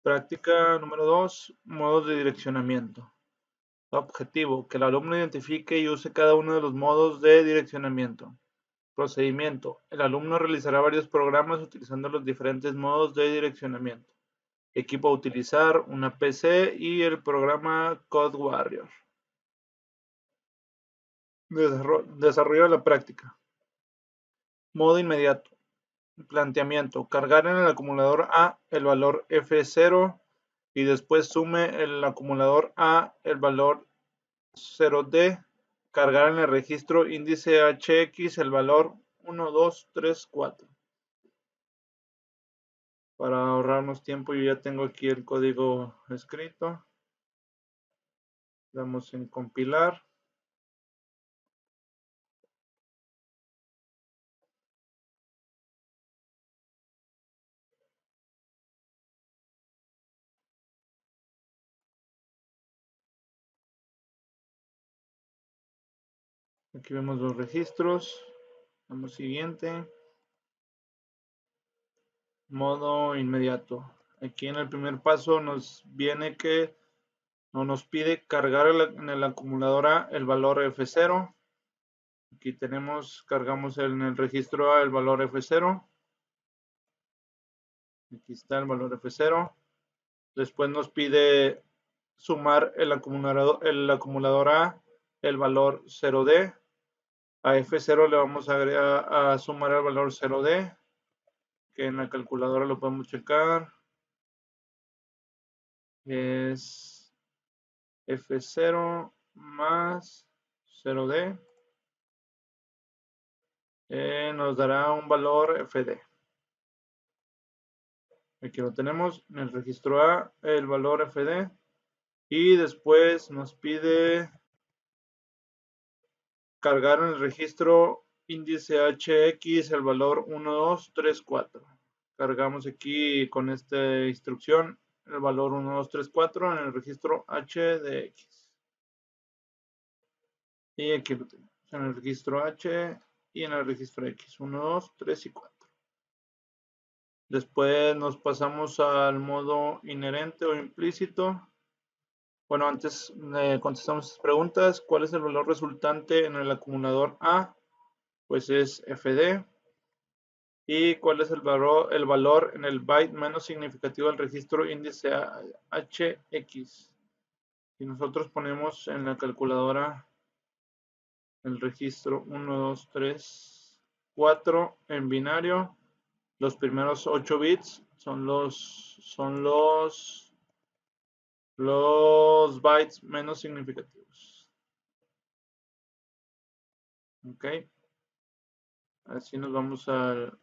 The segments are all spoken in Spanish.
Práctica número 2. Modos de direccionamiento. Objetivo: que el alumno identifique y use cada uno de los modos de direccionamiento. Procedimiento: el alumno realizará varios programas utilizando los diferentes modos de direccionamiento. Equipo a utilizar: una PC y el programa CodeWarrior. Desarrollo de la práctica. Modo inmediato. Planteamiento: cargar en el acumulador A el valor F0 y después sume el acumulador A el valor 0D. Cargar en el registro índice HX el valor 1, 2, 3, 4. Para ahorrarnos tiempo, yo ya tengo aquí el código escrito. Damos en compilar. Aquí vemos los registros. Damos siguiente. Modo inmediato. Aquí en el primer paso nos viene que no nos pide cargar en el acumulador A el valor F0. Aquí cargamos en el registro A el valor F0. Aquí está el valor F0. Después nos pide sumar el acumulador A el valor 0D. A F0 le vamos a sumar el valor 0D, que en la calculadora lo podemos checar. Es F0 más 0D. Nos dará un valor FD. Aquí lo tenemos en el registro A, el valor FD. Y después nos pide cargar en el registro índice HX el valor 1, 2, 3, 4. Cargamos aquí con esta instrucción el valor 1, 2, 3, 4 en el registro H de X. Y aquí lo tenemos en el registro H y en el registro X. 1, 2, 3 y 4. Después nos pasamos al modo inherente o implícito. Bueno, antes contestamos estas preguntas. ¿Cuál es el valor resultante en el acumulador A? Pues es FD. ¿Y cuál es el valor en el byte menos significativo del registro índice HX? Si nosotros ponemos en la calculadora el registro 1, 2, 3, 4 en binario, los primeros 8 bits son los bytes menos significativos. Ok. Así nos vamos al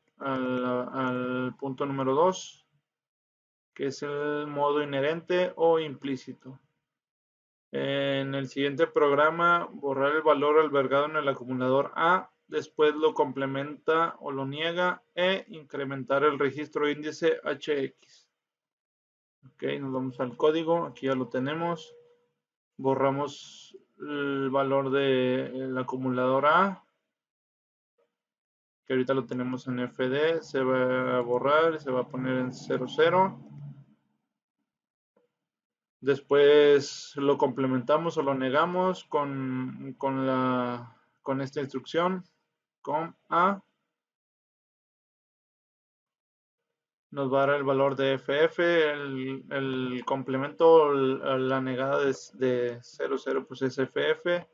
punto número 2, que es el modo inherente o implícito. En el siguiente programa, borrar el valor albergado en el acumulador A, después lo complementa o lo niega e incrementar el registro índice HX. Ok, nos vamos al código, aquí ya lo tenemos. Borramos el valor del acumulador A, que ahorita lo tenemos en FD, se va a borrar, se va a poner en 00. Después lo complementamos o lo negamos con esta instrucción, com A. Nos va a dar el valor de FF, el complemento, la negada de 00, pues es FF.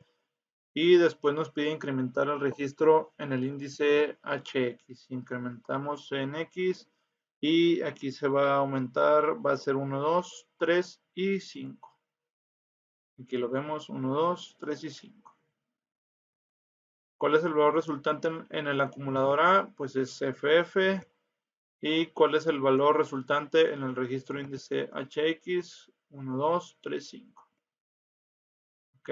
Y después nos pide incrementar el registro en el índice HX. Incrementamos en X y aquí se va a aumentar, va a ser 1, 2, 3 y 5. Aquí lo vemos, 1, 2, 3 y 5. ¿Cuál es el valor resultante en el acumulador A? Pues es FF. ¿Y cuál es el valor resultante en el registro índice HX? 1, 2, 3, 5. Ok.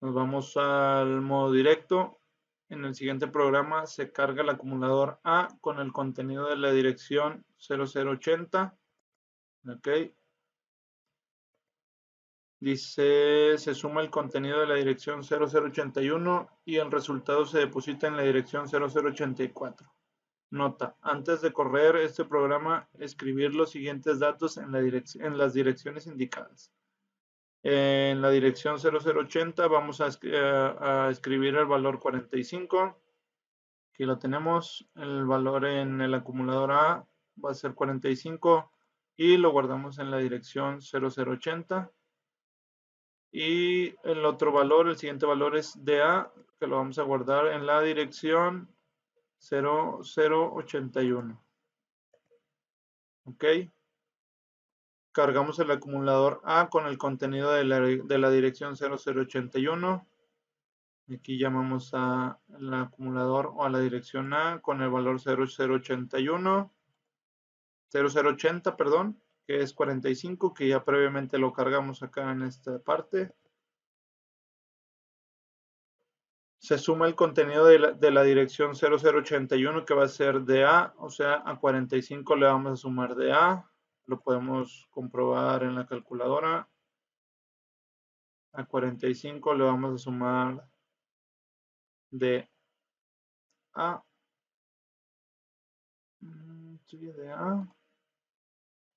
Nos vamos al modo directo. En el siguiente programa se carga el acumulador A con el contenido de la dirección 0080. Ok. Dice, se suma el contenido de la dirección 0081 y el resultado se deposita en la dirección 0084. Nota: antes de correr este programa, escribir los siguientes datos en las direcciones indicadas. En la dirección 0080 vamos a escribir el valor 45. Aquí lo tenemos. El valor en el acumulador A va a ser 45 y lo guardamos en la dirección 0080. Y el otro valor, el siguiente valor es DA, que lo vamos a guardar en la dirección 0081. Ok. Cargamos el acumulador A con el contenido de la dirección 0081. Aquí llamamos al acumulador o a la dirección A con el valor 0080, perdón, que es 45, que ya previamente lo cargamos acá en esta parte. Se suma el contenido de la dirección 0081, que va a ser de A, o sea, a 45 le vamos a sumar de A. Lo podemos comprobar en la calculadora. A 45 le vamos a sumar de A. De A.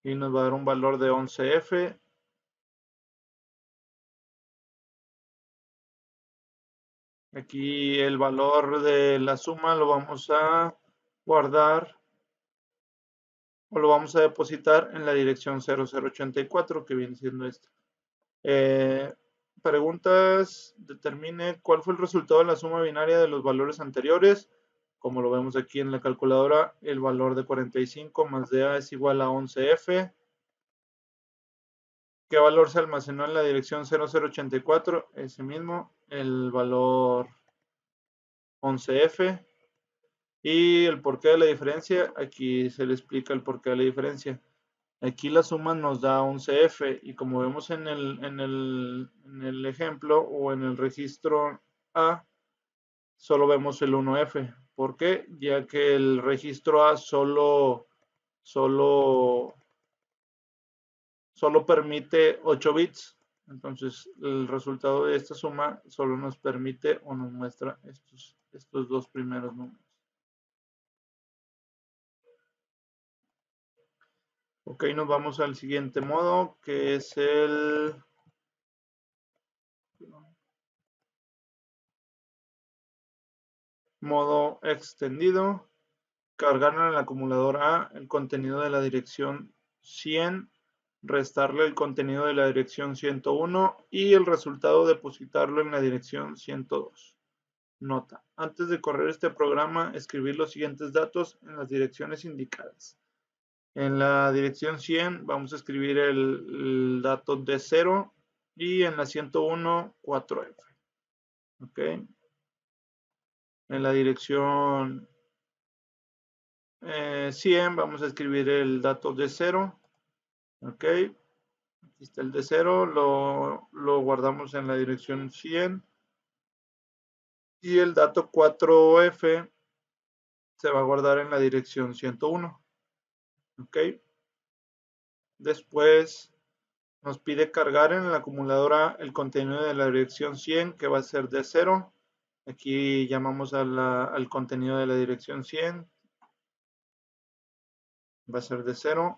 Y nos va a dar un valor de 11F. Aquí el valor de la suma lo vamos a guardar o lo vamos a depositar en la dirección 0084, que viene siendo esta. Preguntas: determine cuál fue el resultado de la suma binaria de los valores anteriores. Como lo vemos aquí en la calculadora, el valor de 45 más de A es igual a 11F. ¿Qué valor se almacenó en la dirección 0084? Ese mismo, el valor 11F. Y el porqué de la diferencia, aquí se le explica el porqué de la diferencia. Aquí la suma nos da 11F y como vemos en el ejemplo o en el registro A, solo vemos el 1F. ¿Por qué? Ya que el registro A solo permite 8 bits. Entonces el resultado de esta suma solo nos permite o nos muestra estos dos primeros números. Ok, nos vamos al siguiente modo, que es el modo extendido. Cargar en el acumulador A el contenido de la dirección 100, restarle el contenido de la dirección 101 y el resultado depositarlo en la dirección 102. Nota: antes de correr este programa, escribir los siguientes datos en las direcciones indicadas. En la dirección 100 vamos a escribir el dato de 0 y en la 101 4F. Ok. En la dirección 100 vamos a escribir el dato de 0. Ok. Aquí está el de 0. Lo guardamos en la dirección 100. Y el dato 4F se va a guardar en la dirección 101. Ok. Después nos pide cargar en la acumuladora el contenido de la dirección 100, que va a ser de 0. Aquí llamamos al contenido de la dirección 100. Va a ser de 0.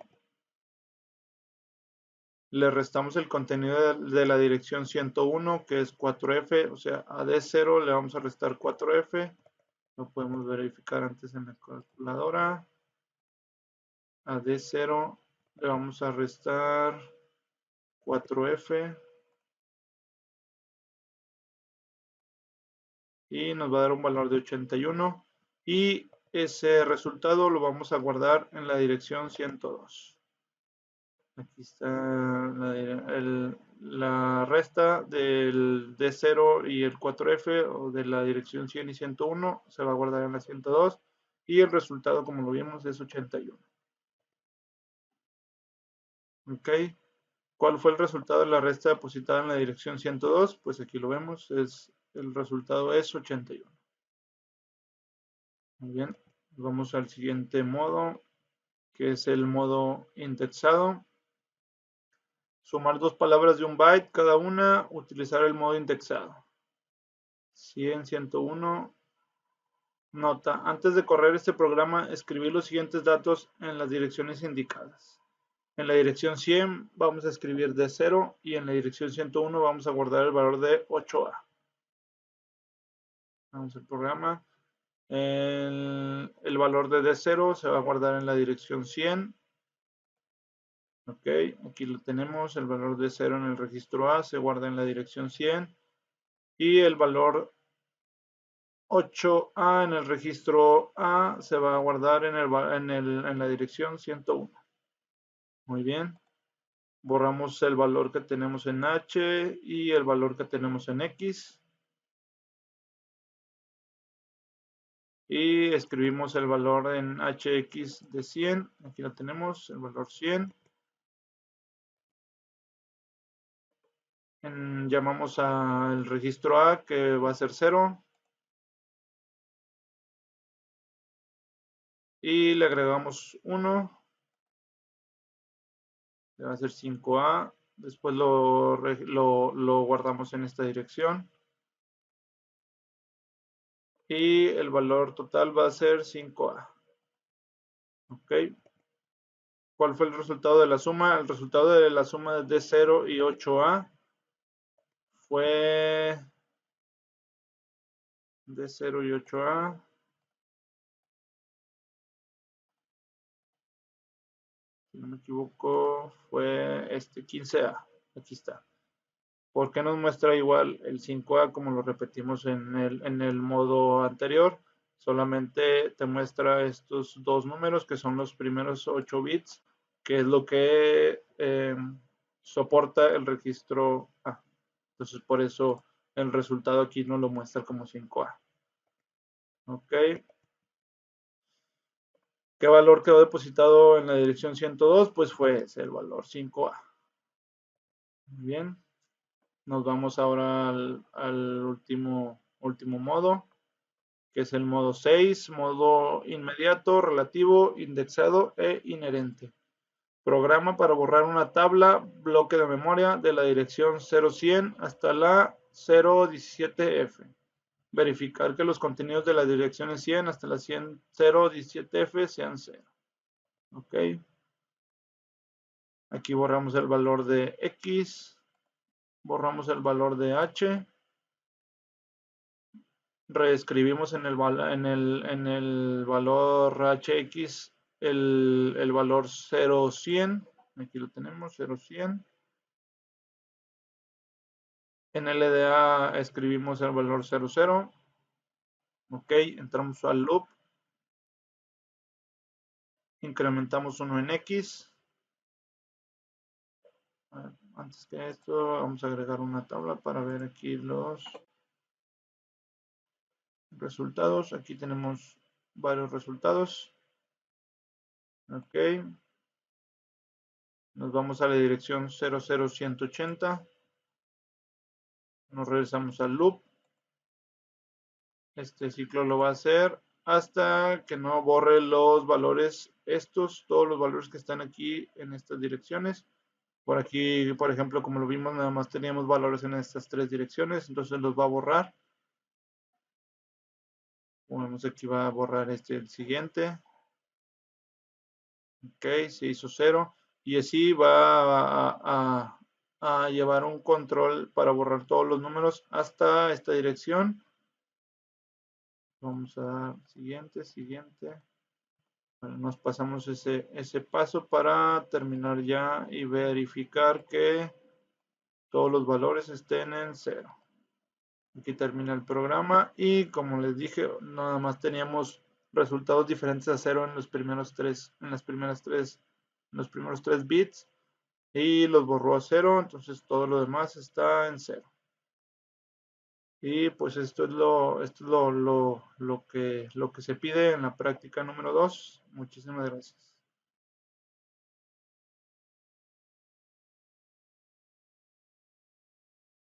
Le restamos el contenido de la dirección 101, que es 4F, o sea, a D0 le vamos a restar 4F. Lo podemos verificar antes en la calculadora. A D0 le vamos a restar 4F. Y nos va a dar un valor de 81. Y ese resultado lo vamos a guardar en la dirección 102. Aquí está la resta del D0 y el 4F, o de la dirección 100 y 101, se va a guardar en la 102. Y el resultado, como lo vimos, es 81. Ok. ¿Cuál fue el resultado de la resta depositada en la dirección 102? Pues aquí lo vemos, el resultado es 81. Muy bien, vamos al siguiente modo, que es el modo indexado. Sumar dos palabras de un byte cada una, utilizar el modo indexado. 100, 101, Nota: antes de correr este programa, escribir los siguientes datos en las direcciones indicadas. En la dirección 100 vamos a escribir D0 y en la dirección 101 vamos a guardar el valor de 8A. Vamos al programa. El valor de D0 se va a guardar en la dirección 100. Ok, aquí lo tenemos. El valor de 0 en el registro A se guarda en la dirección 100. Y el valor 8A en el registro A se va a guardar en la dirección 101. Muy bien. Borramos el valor que tenemos en H y el valor que tenemos en X. Y escribimos el valor en HX de 100. Aquí lo tenemos, el valor 100. Llamamos al registro A, que va a ser 0. Y le agregamos 1. Que va a ser 5A. Después lo guardamos en esta dirección. Y el valor total va a ser 5A. Ok. ¿Cuál fue el resultado de la suma? El resultado de la suma de 0 y 8A fue de 0 y 8A. Si no me equivoco, fue 15A. Aquí está. ¿Por qué nos muestra igual el 5A como lo repetimos en el modo anterior? Solamente te muestra estos dos números que son los primeros 8 bits, que es lo que soporta el registro A. Entonces por eso el resultado aquí no lo muestra como 5A. Ok. ¿Qué valor quedó depositado en la dirección 102? Pues fue ese, el valor 5A. Muy bien. Nos vamos ahora al último modo, que es el modo 6, modo inmediato, relativo, indexado e inherente. Programa para borrar una tabla, bloque de memoria de la dirección 0100 hasta la 017F. Verificar que los contenidos de las direcciones 100 hasta la 017F sean 0. Ok. Aquí borramos el valor de X. Borramos el valor de H. Reescribimos en el valor HX el valor 0100. Aquí lo tenemos, 0100. En LDA escribimos el valor 00. Ok, entramos al loop. Incrementamos 1 en X. Antes que esto, vamos a agregar una tabla para ver aquí los resultados. Aquí tenemos varios resultados. Ok. Nos vamos a la dirección 00180. Nos regresamos al loop. Este ciclo lo va a hacer hasta que no borre los valores todos los valores que están aquí en estas direcciones. Por aquí, por ejemplo, como lo vimos, nada más teníamos valores en estas tres direcciones, entonces los va a borrar. Como vemos aquí va a borrar el siguiente. Ok, se hizo 0. Y así va a llevar un control para borrar todos los números hasta esta dirección. Vamos a dar siguiente. Bueno, nos pasamos ese paso para terminar ya y verificar que todos los valores estén en 0. Aquí termina el programa y como les dije, nada más teníamos resultados diferentes a 0 en los primeros tres bits y los borró a 0, entonces todo lo demás está en 0. Y pues esto es lo que se pide en la práctica número 2. Muchísimas gracias.